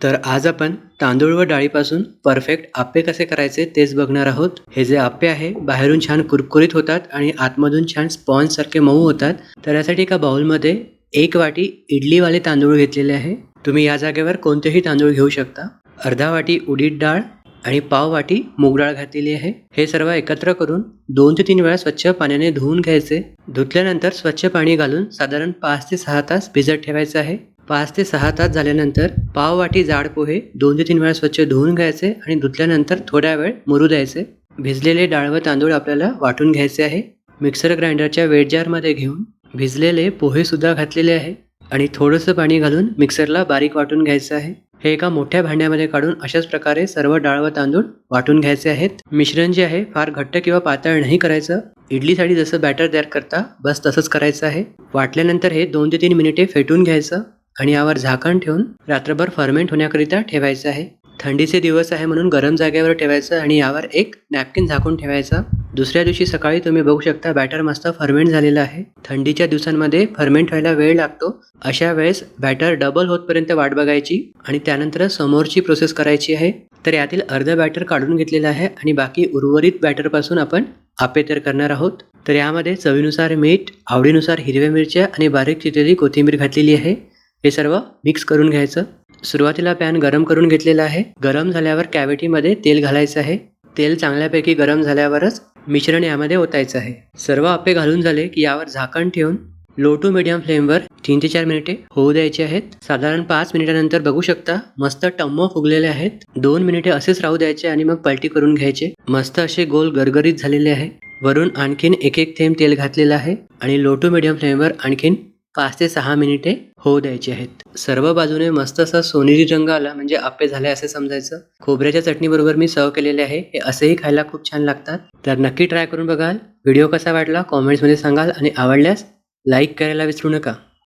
तर आज आपण तांदूळ व डाळीपासून परफेक्ट आप्पे कसे करायचे तेच बघणार आहोत. हे जे आप्पे आहे बाहेरून छान कुरकुरीत होतात आणि आतमधून छान स्पॉन्ज सारखे मऊ होतात. तर यासाठी एका बाउलमध्ये 1 वाटी इडलीवाले तांदूळ घेतलेले आहे. तुम्ही या जागेवर कोणतेही तांदूळ घेऊ शकता. अर्धा वाटी उडीद डाळ आणि पाव वाटी मूग डाळ घातलेली आहे. हे सर्व एकत्र करून 2 ते 3 वेळा स्वच्छ पाण्याने धुवून घ्यायचे. धुतल्यानंतर स्वच्छ पाणी घालून साधारण 5 ते 6 तास भिजत ठेवायचं आहे. 5 ते 6 तास झाल्यानंतर पाव वाटी जाड पोहे 2 ते 3 वेळा स्वच्छ धुवून घ्यायचे आणि धुतल्यानंतर थोड्या वेळ मुरू द्यायचे. भिजलेले डाळ व तांदूळ आपल्याला वाटून घ्यायचे आहे. मिक्सर ग्राइंडरच्या वेट जारमध्ये घेऊन भिजलेले पोहे सुद्धा घातलेले आहे आणि थोडंसं पाणी घालून मिक्सरला बारीक वाटून घ्यायचं आहे. हे एका मोठ्या भांड्यामध्ये काढून अशाच प्रकारे सर्व डाळ व तांदूळ वाटून घ्यायचे आहेत. मिश्रण जे आहे फार घट्ट किंवा पातळ नाही करायचं. इडलीसाठी जसं बॅटर तयार करता बस तसंच करायचं आहे. वाटल्यानंतर हे 2 ते 3 मिनिटे फेटून घ्यायचं आणि यावर झाकण ठेवून रात्रभर फर्मेंट होण्याकरिता ठेवायचं आहे. थंडीचे दिवस आहे म्हणून गरम जागेवर ठेवायचं आणि यावर एक नॅपकिन झाकून ठेवायचं. दुसऱ्या दिवशी सकाळी तुम्ही बघू शकता बॅटर मस्त फर्मेंट झालेलं आहे. थंडीच्या दिवसांमध्ये फर्मेंट व्हायला वेळ लागतो. अशा वेळेस बॅटर डबल होतपर्यंत वाट बघायची आणि त्यानंतर समोरची प्रोसेस करायची आहे. तर यातील अर्ध बॅटर काढून घेतलेलं आहे आणि बाकी उर्वरित बॅटरपासून आपण आप्पे तयार करणार आहोत. तर यामध्ये चवीनुसार मीठ, आवडीनुसार हिरव्या मिरच्या आणि बारीक चिरलेली कोथिंबीर घातलेली आहे. हे सर्व मिक्स करून घ्यायचं. सुरुवातीला पॅन गरम करून घेतलेला आहे. गरम झाल्यावर कॅव्हिटीमध्ये तेल घालायचं आहे. तेल चांगल्यापैकी गरम झाल्यावरच मिश्रण यामध्ये ओतायचं आहे. सर्व आप्पे घालून झाले की यावर झाकण ठेवून लो टू मीडियम फ्लेमवर 3 ते 4 मिनिटे होऊ द्यायचे आहेत. साधारण 5 मिनिटानंतर बघू शकता मस्त टम्म फुगलेले आहेत. 2 मिनिटे असेच राहू द्यायचे आणि मग पलटी करून घ्यायचे. मस्त असे गोल गरगरीत झालेले आहे. वरून आणखीन एक थेंब तेल घातलेलं आहे आणि लो टू मीडियम फ्लेमवर आणखीन 5 ते 6 मिनिटे होऊ द्यायचे आहेत. सर्व बाजूने मस्त असा सोनेरी रंग आला म्हणजे आप्पे झाले असे समजायचं. खोबऱ्याच्या चटणीबरोबर मी सर्व केलेले आहे. हे असेही खायला खूप छान लागतात. तर नक्की ट्राय करून बघाल. व्हिडिओ कसा वाटला कॉमेंट्समध्ये सांगाल आणि आवडल्यास लाईक करायला विसरू नका.